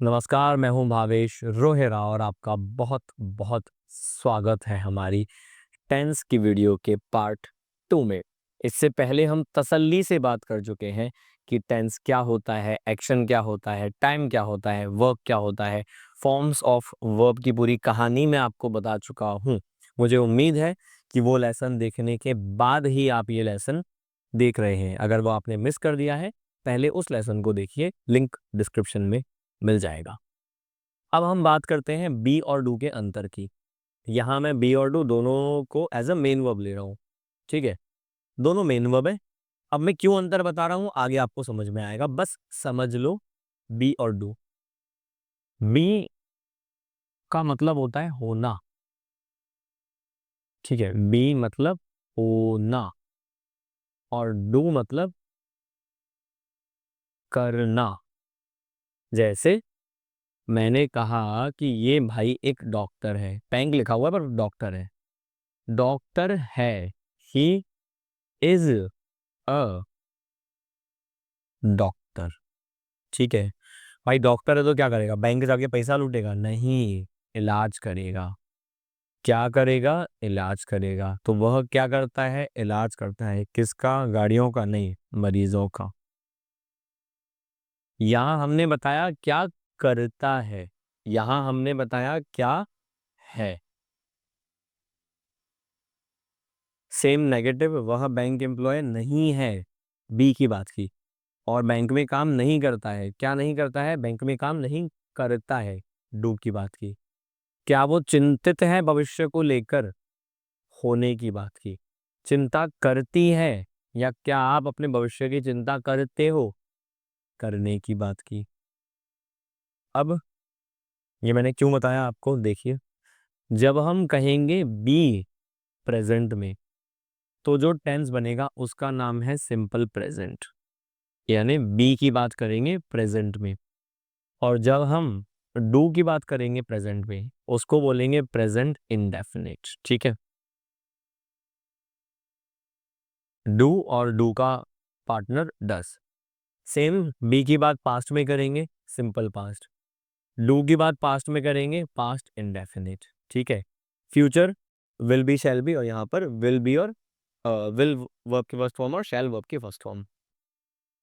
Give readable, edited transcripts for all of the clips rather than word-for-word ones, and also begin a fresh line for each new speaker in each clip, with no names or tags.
नमस्कार, मैं हूं भावेश रोहेरा और आपका बहुत बहुत स्वागत है हमारी टेंस की वीडियो के पार्ट 2 में। इससे पहले हम तसल्ली से बात कर चुके हैं कि टेंस क्या होता है, एक्शन क्या होता है, टाइम क्या होता है, वर्ब क्या होता है, फॉर्म्स ऑफ वर्ब की पूरी कहानी मैं आपको बता चुका हूं। मुझे उम्मीद है कि वो लेसन देखने के बाद ही आप ये लेसन देख रहे हैं। अगर वो आपने मिस कर दिया है, पहले उस लेसन को देखिए, लिंक डिस्क्रिप्शन में मिल जाएगा। अब हम बात करते हैं बी और डू के अंतर की। यहाँ मैं बी और डू दोनों को एज अ मेन वर्ब ले रहा हूँ। ठीक है, दोनों मेन वर्ब है। अब मैं क्यों अंतर बता रहा हूँ आगे आपको समझ में आएगा, बस समझ लो। बी और डू, बी का मतलब होता है होना। ठीक है, बी मतलब होना और डू मतलब करना। जैसे मैंने कहा कि ये भाई एक डॉक्टर है, बैंक लिखा हुआ है पर डॉक्टर है। डॉक्टर है, ही इज अ डॉक्टर। ठीक है, भाई डॉक्टर है तो क्या करेगा, बैंक जाके पैसा लूटेगा? नहीं, इलाज करेगा। क्या करेगा? इलाज करेगा। तो वह क्या करता है? इलाज करता है। किसका? गाड़ियों का नहीं, मरीजों का। यहां हमने बताया क्या करता है, यहां हमने बताया क्या है। सेम नेगेटिव, वह बैंक एम्प्लॉय नहीं है, बी की बात की। और बैंक में काम नहीं करता है। क्या नहीं करता है? बैंक में काम नहीं करता है, डू की बात की। क्या वो चिंतित है भविष्य को लेकर? होने की बात की। चिंता करती है, या क्या आप अपने भविष्य की चिंता करते हो? करने की बात की। अब ये मैंने क्यों बताया आपको, देखिए। जब हम कहेंगे बी प्रेजेंट में, तो जो टेंस बनेगा उसका नाम है सिंपल प्रेजेंट, यानी बी की बात करेंगे प्रेजेंट में। और जब हम डू की बात करेंगे प्रेजेंट में, उसको बोलेंगे प्रेजेंट इंडेफिनिट। ठीक है, डू और डू का पार्टनर डस। सेम बी की बात पास्ट में करेंगे, सिंपल पास्ट। डू की बात पास्ट में करेंगे, पास्ट इंडेफिनिट। ठीक है, future will be, shall be, और यहाँ पर विल बी और विल वर्ब की फर्स्ट फॉर्म और शैल वर्ब की फर्स्ट फॉर्म।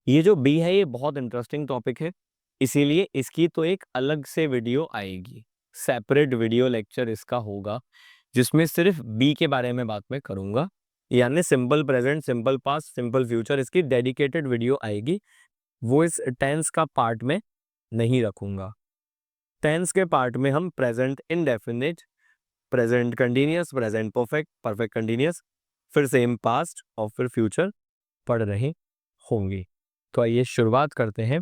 ये जो बी है ये बहुत इंटरेस्टिंग टॉपिक है, इसीलिए इसकी तो एक अलग से वीडियो आएगी, सेपरेट वीडियो लेक्चर इसका होगा, जिसमें सिर्फ बी के बारे में बात मैं करूंगा। यानी simple present, simple past, simple future, इसकी डेडिकेटेड वीडियो आएगी। वो इस टेंस का पार्ट में नहीं रखूंगा। टेंस के पार्ट में हम present indefinite, present continuous, present perfect, perfect continuous, फिर सेम पास्ट और फिर फ्यूचर पढ़ रहे होंगे। तो आइए शुरुआत करते हैं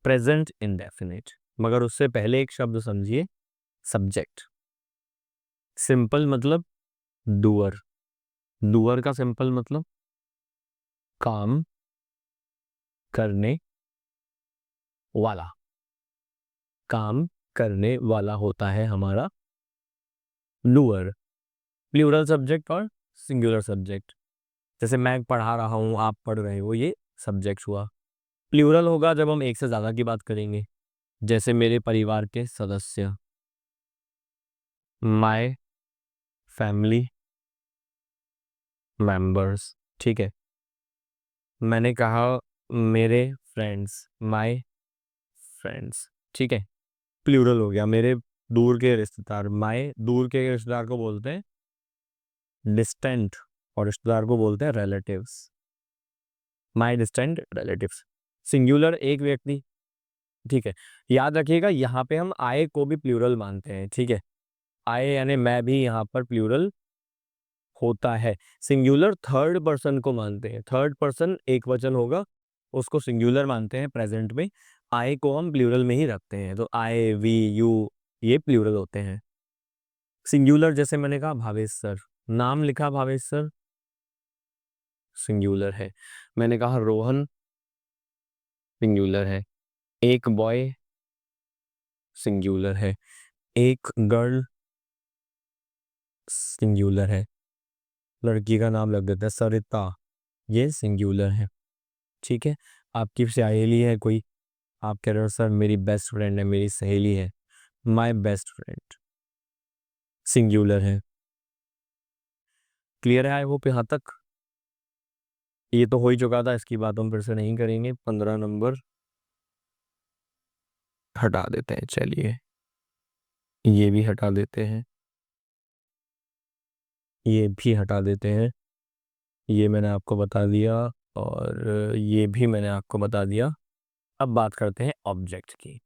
प्रेजेंट इंडेफिनिट। मगर उससे पहले एक शब्द समझिए, सब्जेक्ट। सिंपल मतलब डूअर। डूअर का सिंपल मतलब काम करने वाला। काम करने वाला होता है हमारा डूअर। प्लूरल सब्जेक्ट और सिंगुलर सब्जेक्ट। जैसे मैं पढ़ा रहा हूं, आप पढ़ रहे हो, ये सब्जेक्ट हुआ। प्लूरल होगा जब हम एक से ज्यादा की बात करेंगे, जैसे मेरे परिवार के सदस्य, माय फैमिली मेंबर्स। ठीक है, मैंने कहा मेरे फ्रेंड्स, माय फ्रेंड्स। ठीक है, प्लूरल हो गया। मेरे दूर के रिश्तेदार, माय दूर के रिश्तेदार को बोलते हैं डिस्टेंट, और रिश्तेदार को बोलते हैं relatives, my distant relatives. Singular एक व्यक्ति। ठीक है, याद रखिएगा यहाँ पे हम आए को भी प्लूरल मानते हैं। ठीक है, आए यानी मैं भी यहाँ पर प्लूरल होता है। सिंगुलर थर्ड पर्सन को मानते हैं, थर्ड पर्सन एक वचन होगा, उसको सिंगुलर मानते हैं प्रेजेंट में। आए को हम प्लूरल में ही रखते हैं, तो आए, वी, यू, ये प्लूरल होते हैं। सिंगुलर जैसे मैंने कहा भावेश सर, नाम लिखा भावेश सर, सिंगुलर है। मैंने कहा रोहन, सिंगुलर है। एक बॉय, सिंगुलर है। एक गर्ल, सिंगुलर है। लड़की का नाम लग देता है सरिता, ये सिंगुलर है। ठीक है, आपकी सहेली है कोई, आप कह रहे हो सर मेरी बेस्ट फ्रेंड है, मेरी सहेली है, माई बेस्ट फ्रेंड सिंगुलर है। क्लियर है आई होप यहाँ तक? ये तो हो ही चुका था, इसकी बात हम फिर से नहीं करेंगे। 15 नंबर हटा देते हैं, चलिए ये भी हटा देते हैं, ये भी हटा देते हैं, ये मैंने आपको बता दिया, और ये भी मैंने आपको बता दिया। अब बात करते हैं ऑब्जेक्ट की।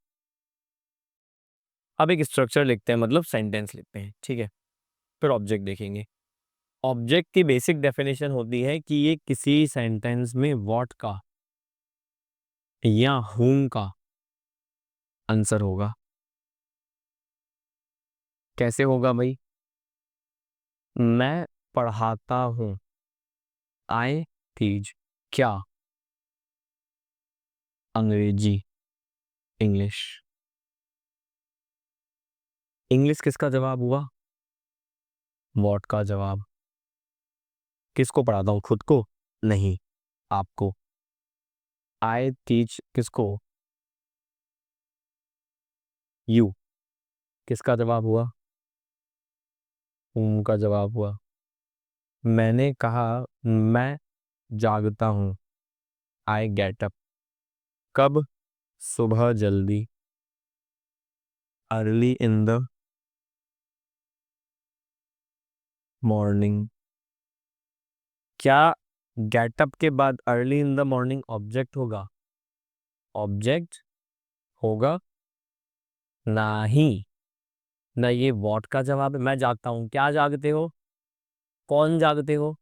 अब एक स्ट्रक्चर लिखते हैं, मतलब सेंटेंस लिखते हैं, ठीक है, फिर ऑब्जेक्ट देखेंगे। ऑब्जेक्ट की बेसिक डेफिनेशन होती है कि ये किसी सेंटेंस में व्हाट का या whom का आंसर होगा। कैसे होगा भाई? मैं पढ़ाता हूँ, आई टीच, क्या? अंग्रेजी, इंग्लिश। इंग्लिश किसका जवाब हुआ? व्हाट का जवाब। किसको पढ़ाता हूँ, खुद को? नहीं, आपको। आई टीच किसको? यू। किसका जवाब हुआ? whom का जवाब हुआ। मैंने कहा मैं जागता हूँ, आई गेट अप। कब? सुबह जल्दी, अर्ली इन द मॉर्निंग। क्या गेटअप के बाद early in the morning object होगा? ऑब्जेक्ट होगा नहीं। ना ये व्हाट का जवाब है, मैं जागता हूँ, क्या जागते हो? कौन जागते हो?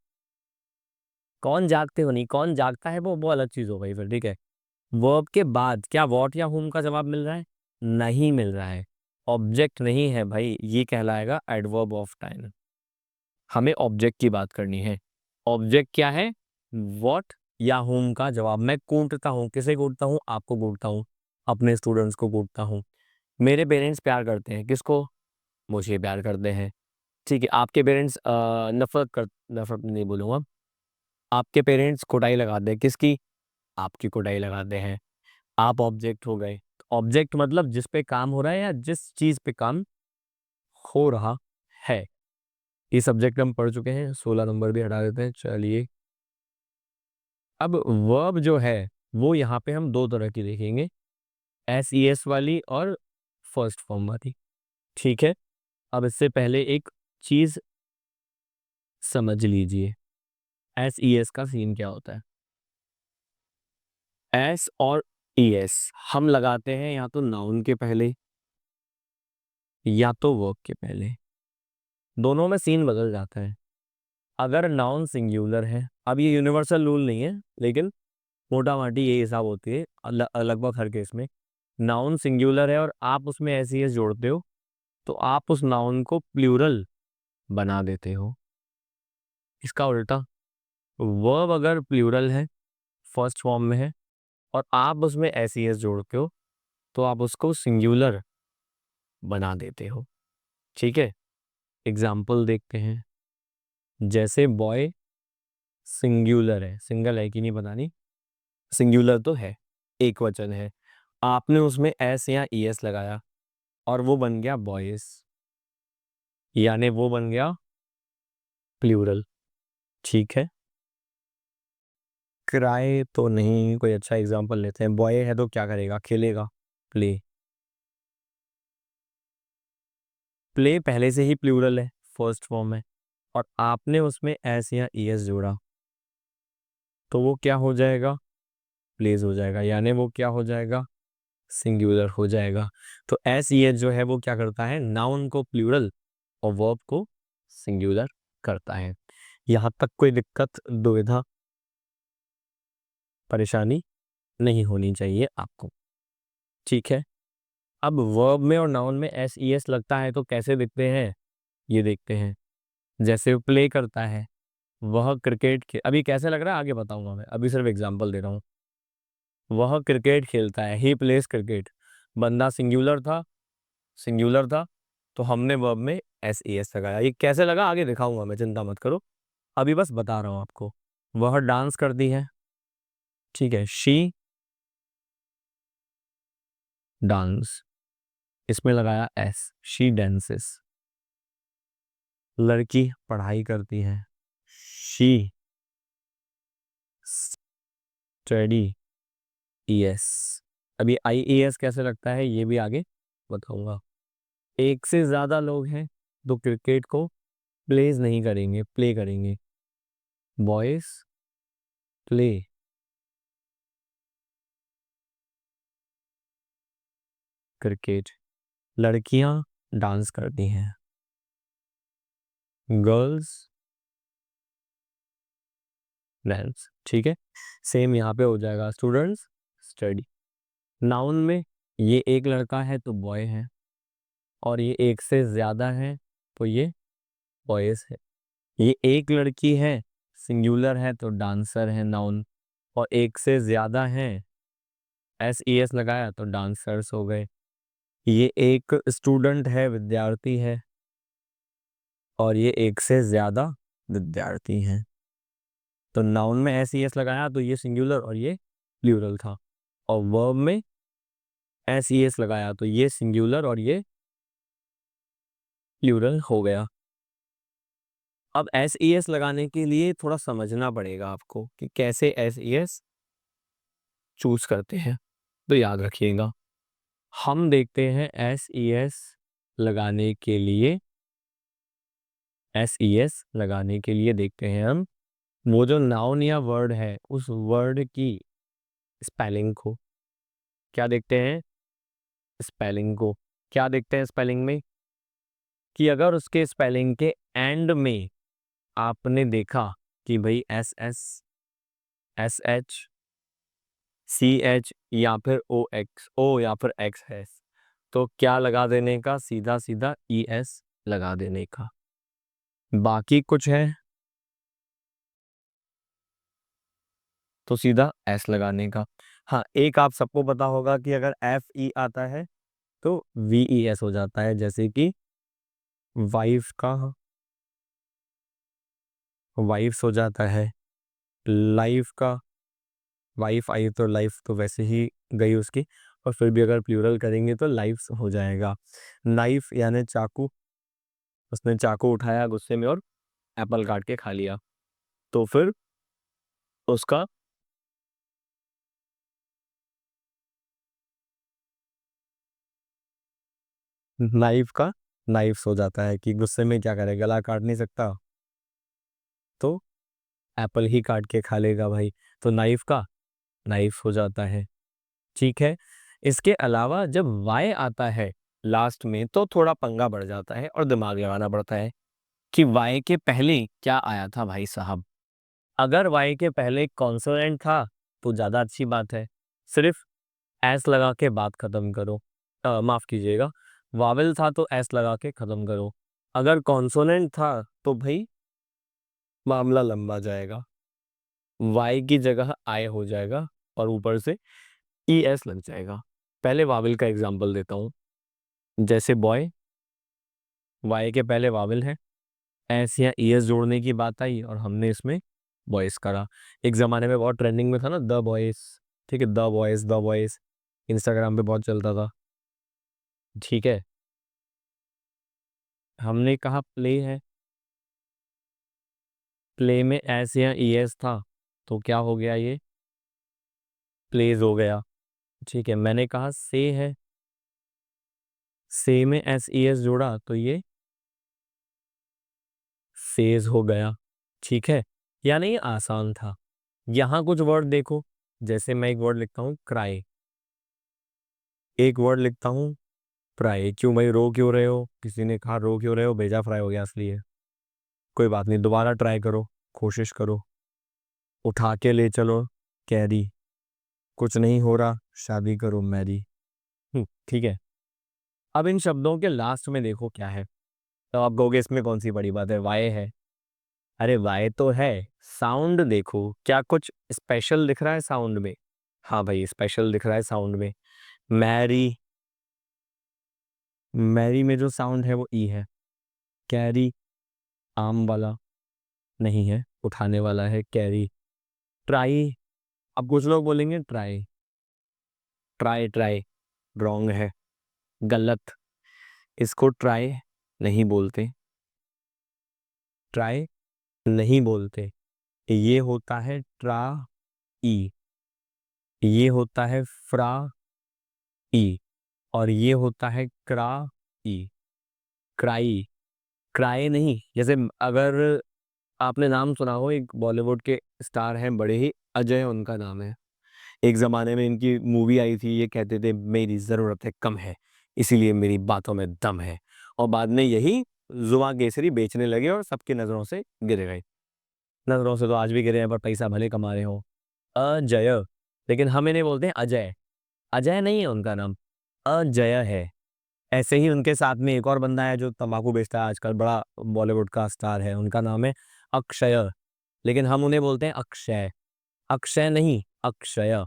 कौन जागते हो नहीं, कौन जागता है वो अलग चीज हो गई फिर, ठीक है। वर्ब के बाद क्या व्हाट या whom का जवाब मिल रहा है? नहीं मिल रहा है। ऑब्जेक्ट नहीं है भाई, ये कहलाएगा एडवर्ब ऑफ टाइम। हमें ऑब्जेक्ट की बात करनी है। ऑब्जेक्ट क्या है? व्हाट या whom का जवाब। मैं कूटता हूँ, किसे कूटता हूँ? आपको कूटता हूँ, अपने स्टूडेंट्स को कूटता हूँ। मेरे पेरेंट्स प्यार करते हैं, किसको? मुझे प्यार करते हैं, ठीक है। आपके पेरेंट्स नफरत नहीं बोलूँगा, आपके पेरेंट्स कुटाई लगाते हैं, किसकी? आपकी कुटाई लगाते हैं। आप ऑब्जेक्ट हो गए। ऑब्जेक्ट मतलब जिस पे काम हो रहा है या जिस चीज पे काम हो रहा है। ये सब्जेक्ट हम पढ़ चुके हैं, 16 नंबर भी हटा देते हैं, चलिए। अब वर्ब जो है वो यहाँ पे हम दो तरह की देखेंगे, एस ई एस वाली और फर्स्ट फॉर्म वाली, ठीक है। अब इससे पहले एक चीज समझ लीजिए, एस ई एस का सीन क्या होता है। एस और ई एस हम लगाते हैं या तो नाउन के पहले या तो वर्ब के पहले, दोनों में सीन बदल जाता है। अगर नाउन सिंगुलर है, अब ये यूनिवर्सल रूल नहीं है, लेकिन मोटा माटी ये हिसाब होती है लगभग हर केस में। नाउन सिंगुलर है और आप उसमें एस ई एस जोड़ते हो, तो आप उस नाउन को प्लूरल बना देते हो। इसका उल्टा, वर्ब अगर प्लूरल है, फर्स्ट फॉर्म में है, और आप उसमें एस ई एस जोड़ते हो, तो आप उसको सिंगुलर बना देते हो, ठीक है। एग्जाम्पल देखते हैं, जैसे बॉय सिंगुलर है, सिंगल है कि नहीं पता नहीं, सिंगुलर तो है, एक वचन है। आपने उसमें एस या ई एस लगाया और वो बन गया बॉयज, यानी वो बन गया प्लूरल, ठीक है। क्राई तो नहीं, कोई अच्छा एग्जांपल लेते हैं। बॉय है तो क्या करेगा? खेलेगा, प्ले। प्ले पहले से ही प्लूरल है, फर्स्ट फॉर्म है, और आपने उसमें एस या ई एस जोड़ा, तो वो क्या हो जाएगा? प्लेज हो जाएगा, यानी वो क्या हो जाएगा? सिंगुलर हो जाएगा। तो एस ई एस जो है वो क्या करता है? नाउन को प्लूरल और वर्ब को सिंगुलर करता है। यहाँ तक कोई दिक्कत, दुविधा, परेशानी नहीं होनी चाहिए आपको, ठीक है। अब वर्ब में और नाउन में एस ई एस लगता है तो कैसे दिखते हैं, ये देखते हैं। जैसे प्ले करता है, वह क्रिकेट के, अभी कैसे लग रहा है आगे बताऊंगा मैं, अभी सिर्फ एग्जांपल दे रहा हूँ। वह क्रिकेट खेलता है, ही प्लेस क्रिकेट। बंदा सिंगुलर था, सिंगुलर था, तो हमने वर्ब में एस ई एस लगाया। ये कैसे लगा आगे दिखाऊंगा मैं, चिंता मत करो, अभी बस बता रहा हूँ आपको। वह डांस करती है, ठीक है, शी डांस, इसमें लगाया एस, शी डांसेस। लड़की पढ़ाई करती है, शी स्टडी, ईएस। अभी आईएएस कैसे लगता है ये भी आगे बताऊंगा। एक से ज्यादा लोग हैं तो क्रिकेट को प्लेज नहीं करेंगे, प्ले करेंगे। बॉयज प्ले क्रिकेट, लड़कियां डांस करती हैं, गर्ल्स डांस। ठीक है, सेम यहाँ पे हो जाएगा, स्टूडेंट्स स्टडी। नाउन में ये एक लड़का है तो बॉय है, और ये एक से ज्यादा है तो ये बॉयज है। ये एक लड़की है, सिंगुलर है तो डांसर है नाउन, और एक से ज्यादा है, एस ई एस लगाया तो डांसर्स हो गए। ये एक स्टूडेंट है, विद्यार्थी है, और ये एक से ज्यादा विद्यार्थी हैं। तो नाउन में एस ई एस लगाया तो ये सिंगुलर और ये प्लूरल था, और वर्ब में एस ई एस लगाया तो ये सिंगुलर और ये प्लूरल हो गया। अब एस ई एस लगाने के लिए थोड़ा समझना पड़ेगा आपको कि कैसे एस ई एस चूज करते हैं, तो याद रखिएगा। हम देखते हैं एस ई एस लगाने के लिए, एस ई एस लगाने के लिए देखते हैं हम वो जो नाउन या वर्ड है उस वर्ड की स्पेलिंग को। क्या देखते हैं? स्पेलिंग को। क्या देखते हैं स्पेलिंग में? कि अगर उसके स्पेलिंग के एंड में आपने देखा कि भाई S S, S H, C H या फिर ओ एक्स, ओ या फिर एक्स है, तो क्या लगा देने का? सीधा सीधा ई एस लगा देने का। बाकी कुछ है तो सीधा एस लगाने का। हाँ, एक आप सबको पता होगा कि अगर एफ ई आता है तो वी ई एस हो जाता है, जैसे कि वाइफ का वाइफ्स हो जाता है, लाइफ का वाइफ आई तो लाइफ तो वैसे ही गई उसकी, और फिर भी अगर प्लूरल करेंगे तो लाइफ्स हो जाएगा। नाइफ यानी चाकू, उसने चाकू उठाया गुस्से में और एप्पल काट के खा लिया, तो फिर उसका नाइफ का नाइफ्स हो जाता है, कि गुस्से में क्या करे, गला काट नहीं सकता तो एप्पल ही काट के खा लेगा भाई, तो नाइफ का नाइफ हो जाता है। ठीक है, इसके अलावा जब वाई आता है लास्ट में तो थोड़ा पंगा बढ़ जाता है और दिमाग लगाना पड़ता है कि वाई के पहले क्या आया था भाई साहब। अगर वाई के पहले कॉन्सोनेंट था तो ज़्यादा अच्छी बात है, सिर्फ एस लगा के बात खत्म करो। माफ़ कीजिएगा, वावेल था तो एस लगा के खत्म करो। अगर कॉन्सोनेंट था तो भाई मामला लंबा जाएगा, वाई की जगह आई हो जाएगा और ऊपर से ई एस लग जाएगा। पहले वावेल का एग्जांपल देता हूँ, जैसे बॉय, वाई के पहले वावेल है, एस या ई एस जोड़ने की बात आई और हमने इसमें बॉयज करा। एक ज़माने में बहुत ट्रेंडिंग में था ना द बॉयज, ठीक है, the boys, the boys, Instagram पे बहुत चलता था। ठीक है, हमने कहा प्ले है, प्ले में एस या ई एस था तो क्या हो गया, ये प्लेज हो गया। ठीक है, मैंने कहा से है, से में एस ई एस जोड़ा तो ये सेज हो गया। ठीक है, यानी ये आसान था। यहाँ कुछ वर्ड देखो, जैसे मैं एक वर्ड लिखता हूँ क्राई, एक वर्ड लिखता हूँ फ्राई। क्यों भाई, रो क्यों रहे हो? किसी ने कहा रो क्यों रहे हो? भेजा फ्राई हो गया इसलिए। कोई बात नहीं, दोबारा ट्राई करो, कोशिश करो। उठा के ले चलो कैरी, कुछ नहीं हो रहा शादी करो मैरी। ठीक है, अब इन शब्दों के लास्ट में देखो क्या है, तो आप कहोगे इसमें कौन सी बड़ी बात है, वाई है। अरे वाई तो है, साउंड देखो, क्या कुछ स्पेशल दिख रहा है साउंड में? हाँ भाई, स्पेशल दिख रहा है साउंड में। मैरी, मैरी में जो साउंड है वो ई है। कैरी आम वाला नहीं है, उठाने वाला है कैरी। ट्राई, अब कुछ लोग बोलेंगे ट्राई, ट्राई ट्राई, रॉन्ग है, गलत। इसको ट्राई नहीं बोलते, ट्राई नहीं बोलते। ये होता है ट्रा ई, ये होता है फ्रा ई, और ये होता है क्रा ई, क्राई। क्राई नहीं, जैसे अगर आपने नाम सुना हो, एक बॉलीवुड के स्टार हैं बड़े ही, अजय उनका नाम है। एक जमाने में इनकी मूवी आई थी, ये कहते थे मेरी जरूरत है कम है, इसीलिए मेरी बातों में दम है, और बाद में यही जुआ केसरी बेचने लगे और सबकी नजरों से गिर गए। नजरों से तो आज भी गिरे हैं, पर पैसा भले कमा रहे हो। अजय, लेकिन हम इन्हें बोलते हैं अजय। अजय नहीं है उनका नाम, अजय है। ऐसे ही उनके साथ में एक और बंदा है जो तंबाकू बेचता है आजकल, बड़ा बॉलीवुड का स्टार है, उनका नाम है अक्षय, लेकिन हम उन्हें बोलते हैं अक्षय। अक्षय नहीं, अक्षय।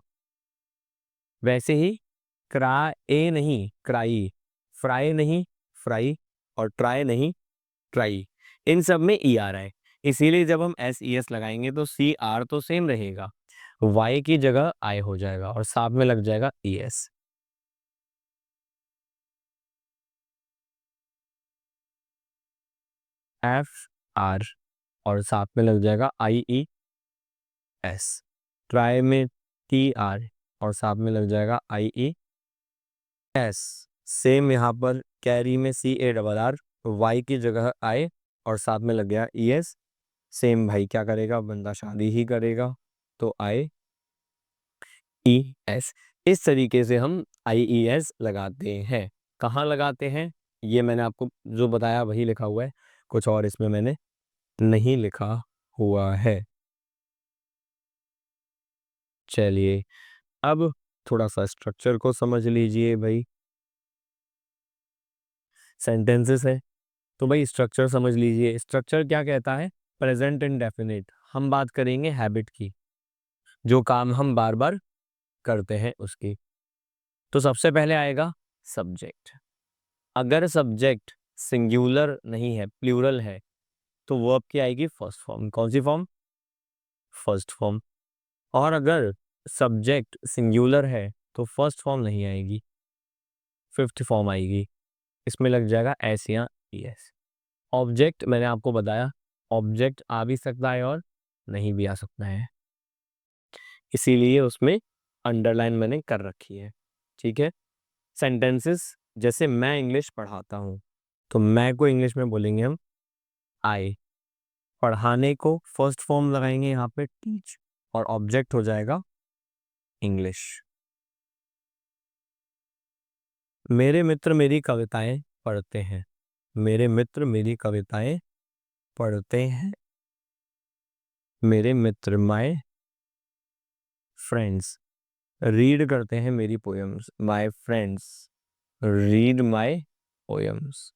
वैसे ही क्रा ए नहीं, क्राई, फ्राई नहीं, फ्राई, और ट्राई नहीं, ट्राई। इन सब में ई आ रहा है, इसीलिए जब हम एस ई एस लगाएंगे तो सी आर तो सेम रहेगा, वाई की जगह आई हो जाएगा और साथ में लग जाएगा ई एस। एफ आर, और साथ में लग जाएगा आई ई एस। ट्राई में टी आर, और साथ में लग जाएगा आई ई एस। सेम यहाँ पर कैरी में सी ए डबल आर, वाई की जगह आई, और साथ में लग गया ई एस। सेम भाई क्या करेगा, बंदा शादी ही करेगा, तो आई ई एस। इस तरीके से हम आई ई एस लगाते हैं। कहाँ लगाते हैं, ये मैंने आपको जो बताया वही लिखा हुआ है, कुछ और इसमें मैंने नहीं लिखा हुआ है। चलिए, अब थोड़ा सा स्ट्रक्चर को समझ लीजिए भाई। सेंटेंसेस है, तो भाई स्ट्रक्चर समझ लीजिए। स्ट्रक्चर क्या कहता है, प्रेजेंट इंडेफिनिट। हम बात करेंगे हैबिट की, जो काम हम बार बार करते हैं उसकी। तो सबसे पहले आएगा सब्जेक्ट। अगर सब्जेक्ट सिंगुलर नहीं है, प्लूरल है, तो वर्ब की आएगी फर्स्ट फॉर्म। कौन सी फॉर्म, फर्स्ट फॉर्म। और अगर सब्जेक्ट सिंगुलर है तो फर्स्ट फॉर्म नहीं आएगी, फिफ्थ फॉर्म आएगी। इसमें लग जाएगा एस या एस। ऑब्जेक्ट मैंने आपको बताया, ऑब्जेक्ट आ भी सकता है और नहीं भी आ सकता है, इसीलिए उसमें अंडरलाइन मैंने कर रखी है। ठीक है। सेंटेंसेस, जैसे मैं इंग्लिश पढ़ाता हूँ, तो मैं को इंग्लिश में बोलेंगे हम आई। पढ़ाने को फर्स्ट फॉर्म लगाएंगे यहाँ पे टीच, और ऑब्जेक्ट हो जाएगा इंग्लिश। मेरे मित्र मेरी कविताएं पढ़ते हैं, मेरे मित्र मेरी कविताएं पढ़ते हैं। मेरे मित्र माय फ्रेंड्स रीड करते हैं मेरी poems, my friends read my poems.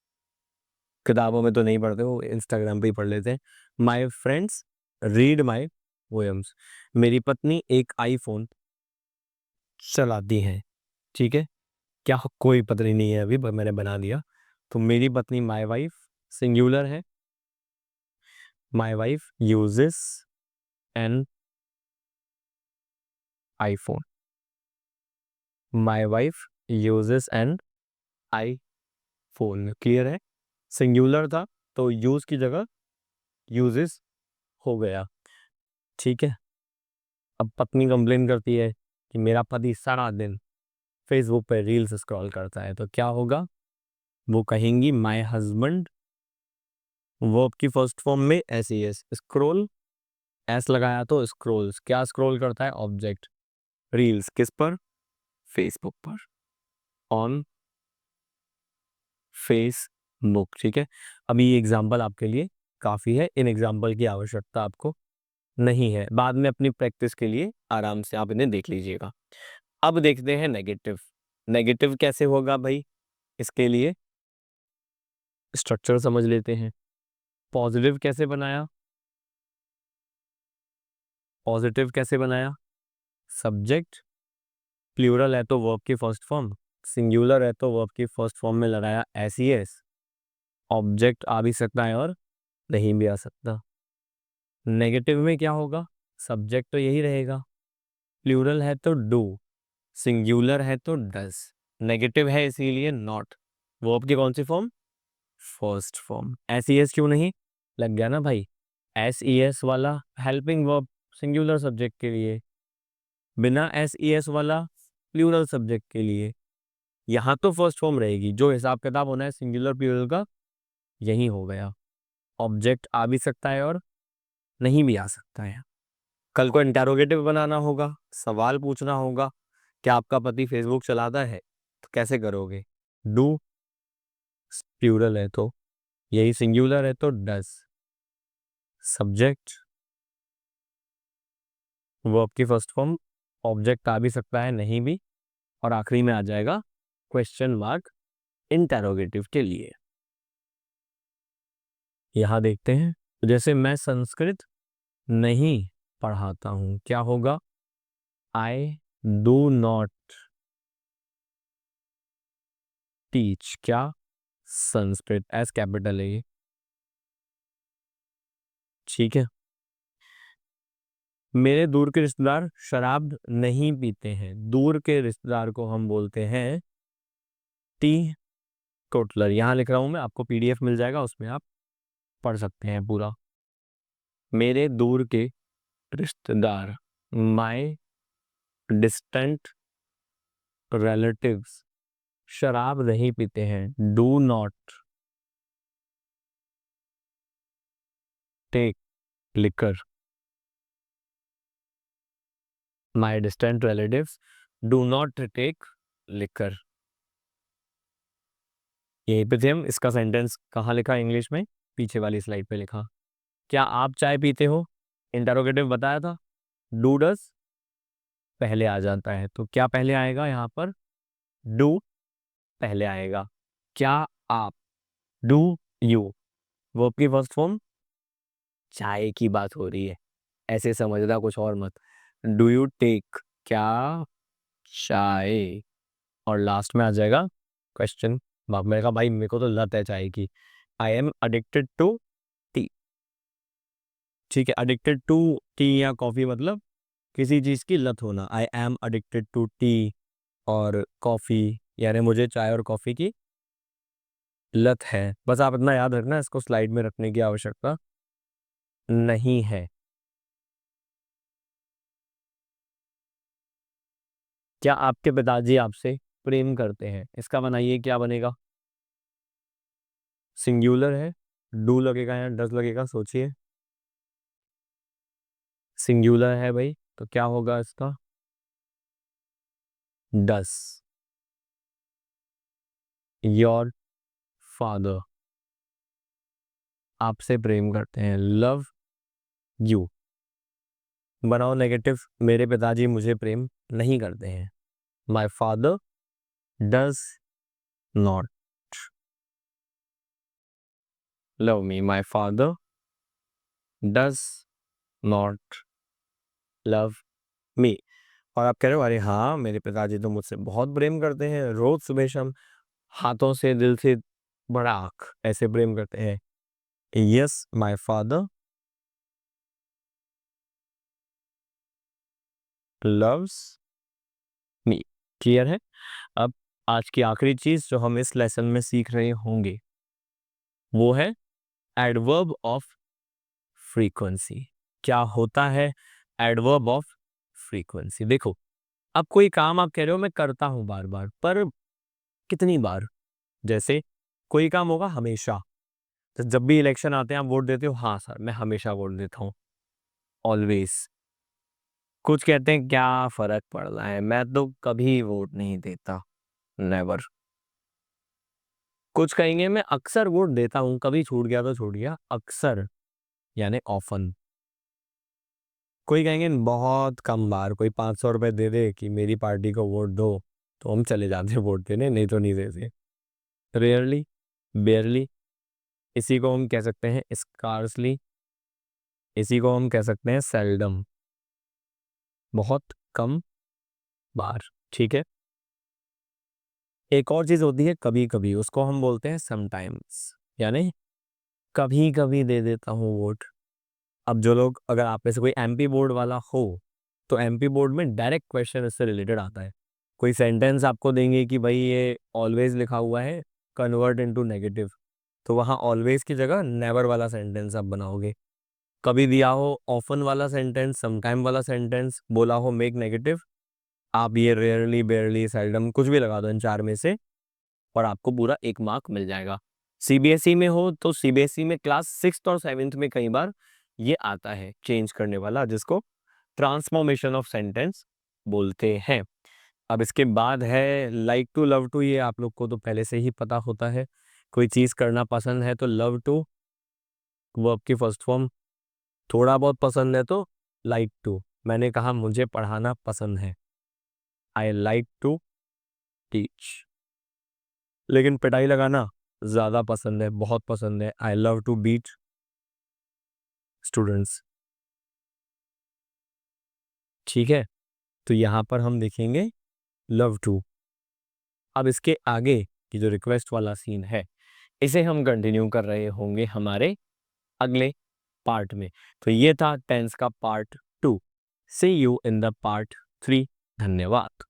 किताबों में तो नहीं पढ़ते, वो इंस्टाग्राम पे ही पढ़ लेते हैं। My friends read my poems. मेरी पत्नी एक आईफोन चलाती है। ठीक है, क्या कोई पत्नी नहीं है अभी, मैंने बना दिया। तो मेरी पत्नी माय वाइफ सिंगुलर है, my wife uses an iPhone, my wife uses an iPhone. Clear है, सिंगुलर था तो यूज की जगह यूजेस हो गया। ठीक है। अब पत्नी कंप्लेन करती है कि मेरा पति सारा दिन फेसबुक पे रील्स स्क्रॉल करता है, तो क्या होगा, वो कहेंगी माय हस्बैंड, वर्ब की फर्स्ट फॉर्म में S E S, scroll, S लगाया तो स्क्रॉल्स। क्या स्क्रॉल करता है, ऑब्जेक्ट। रील्स किस पर, फेसबुक पर, ऑन फेसबुक। ठीक है। अभी ये एग्जाम्पल आपके लिए काफ़ी है, इन एग्जाम्पल की आवश्यकता आपको नहीं है, बाद में अपनी प्रैक्टिस के लिए आराम से आप इन्हें देख लीजिएगा। अब देखते हैं नेगेटिव। नेगेटिव कैसे होगा भाई, इसके लिए स्ट्रक्चर समझ लेते हैं। पॉजिटिव कैसे बनाया, पॉजिटिव कैसे बनाया, सब्जेक्ट प्लूरल है तो वर्ब की फर्स्ट फॉर्म, सिंगुलर है तो वर्ब की फर्स्ट फॉर्म में लगाया एस ई एस। ऑब्जेक्ट आ भी सकता है और नहीं भी आ सकता। नेगेटिव में क्या होगा, सब्जेक्ट तो यही रहेगा, प्लूरल है तो डू, सिंगुलर है तो डज। नेगेटिव है इसीलिए नॉट। वर्ब की कौन सी form? First form. S E S क्यों नहीं? लग गया ना भाई, एस ई एस वाला हेल्पिंग वर्ब सिंगुलर सब्जेक्ट के लिए, बिना एस ई एस वाला प्लूरल सब्जेक्ट के लिए। यहाँ तो फर्स्ट फॉर्म रहेगी, जो हिसाब किताब होना है सिंगुलर प्लूरल का यही हो गया। ऑब्जेक्ट आ भी सकता है और नहीं भी आ सकता है। कल को इंटेरोगेटिव बनाना होगा, सवाल पूछना होगा, क्या आपका पति फेसबुक चलाता है, तो कैसे करोगे? डू प्लूरल है तो, यही सिंगुलर है तो डज। सब्जेक्ट वर्ब की फर्स्ट फॉर्म, ऑब्जेक्ट आ भी सकता है नहीं भी, और आखिरी में आ जाएगा क्वेश्चन मार्क इंटेरोगेटिव के लिए। यहां देखते हैं, जैसे मैं संस्कृत नहीं पढ़ाता हूं, क्या होगा? आई डू नॉट टीच क्या? संस्कृत। एस कैपिटल है ये, ठीक है। मेरे दूर के रिश्तेदार शराब नहीं पीते हैं, दूर के रिश्तेदार को हम बोलते हैं टी टोटलर। यहां लिख रहा हूं मैं, आपको पीडीएफ मिल जाएगा, उसमें आप पढ़ सकते हैं पूरा। मेरे दूर के रिश्तेदार, माय डिस्टेंट रिलेटिव्स शराब नहीं पीते हैं, do not take liquor. My distant relatives do not take liquor. यहीं पे थे हम। इसका सेंटेंस कहाँ लिखा इंग्लिश में? पीछे वाली स्लाइड पे लिखा। क्या आप चाय पीते हो? इंटरोगेटिव बताया था। डू डस पहले आ जाता है, तो क्या पहले आएगा यहाँ पर? डू पहले आएगा। क्या आप, डू यू, वर्ब की फर्स्ट फॉर्म। चाय की बात हो रही है, ऐसे समझना, कुछ और मत। डू यू टेक क्या चाय, और लास्ट में आ जाएगा क्वेश्चन मार्क। मैंने कहा भाई मेरे को तो लत है चाय की। I am addicted to tea, ठीक है। अडिक्टेड टू टी या कॉफी मतलब किसी चीज की लत होना। I am addicted to tea और कॉफी, यानी मुझे चाय और कॉफी की लत है। बस आप इतना याद रखना, इसको स्लाइड में रखने की आवश्यकता नहीं है। क्या आपके पिताजी आपसे प्रेम करते हैं? इसका बनाइए, क्या बनेगा? सिंगुलर है, डू लगेगा या डज लगेगा? सोचिए। सिंगुलर है भाई, तो क्या होगा इसका? डस। योर फादर आपसे प्रेम करते हैं, लव यू। बनाओ नेगेटिव, मेरे पिताजी मुझे प्रेम नहीं करते हैं। My father does not love me. My father does not love me. और आप कह रहे हो अरे हाँ मेरे पिताजी तो मुझसे बहुत प्रेम करते हैं, रोज सुबह शाम हाथों से, दिल से, बड़ा आंख ऐसे प्रेम करते हैं। Yes my father loves me. Clear है? अब आज की आखिरी चीज जो हम इस लेसन में सीख रहे होंगे वो है एडवर्ब ऑफ फ्रीक्वेंसी। क्या होता है एडवर्ब ऑफ फ्रीक्वेंसी? देखो, अब कोई काम आप कह रहे हो मैं करता हूं बार बार, पर कितनी बार? जैसे कोई काम होगा हमेशा, तो जब भी इलेक्शन आते हैं आप वोट देते हो, हाँ सर मैं हमेशा वोट देता हूँ, ऑलवेज। कुछ कहते हैं क्या फर्क पड़ रहा है, मैं तो कभी वोट नहीं देता, नेवर। कुछ कहेंगे मैं अक्सर वोट देता हूँ, कभी छूट गया तो छूट गया, अक्सर यानी ऑफन। कोई कहेंगे बहुत कम बार, कोई 500 रुपए दे दे कि मेरी पार्टी को वोट दो, तो हम चले जाते हैं वोट देने, नहीं तो नहीं देते। रेयरली, बेयरली, इसी को हम कह सकते हैं स्कार्सली, इसी को हम कह सकते हैं सेल्डम, बहुत कम बार, ठीक है। एक और चीज होती है कभी कभी, उसको हम बोलते हैं समटाइम्स, यानी कभी कभी दे देता हूँ वोट। अब जो लोग, अगर आप में से कोई एमपी बोर्ड वाला हो, तो एमपी बोर्ड में डायरेक्ट क्वेश्चन इससे रिलेटेड आता है, कोई सेंटेंस आपको देंगे कि भाई ये ऑलवेज लिखा हुआ है, कन्वर्ट इनटू नेगेटिव, तो वहाँ ऑलवेज की जगह नेवर वाला सेंटेंस आप बनाओगे। कभी दिया हो ऑफन वाला सेंटेंस, समटाइम वाला सेंटेंस, बोला हो मेक नेगेटिव, आप ये रेयरली, बेयरली, सेल्डम कुछ भी लगा दो इन चार में से और आपको पूरा 1 मार्क मिल जाएगा। सीबीएसई में हो तो सीबीएसई में क्लास 6th और 7th में कई बार ये आता है चेंज करने वाला, जिसको ट्रांसफॉर्मेशन ऑफ सेंटेंस बोलते हैं। अब इसके बाद है लाइक टू, लव टू, ये आप लोग को तो पहले से ही पता होता है। कोई चीज़ करना पसंद है तो लव टू, वर्ब की फर्स्ट फॉर्म। थोड़ा बहुत पसंद है तो लाइक टू। मैंने कहा मुझे पढ़ाना पसंद है, आई लाइक टू टीच। लेकिन पिटाई लगाना ज़्यादा पसंद है, बहुत पसंद है, I love to beat students. ठीक है, तो यहाँ पर हम देखेंगे लव टू। अब इसके आगे की जो रिक्वेस्ट वाला सीन है, इसे हम कंटिन्यू कर रहे होंगे हमारे अगले पार्ट में। तो ये था टेंस का part 2। See you in the part 3। धन्यवाद।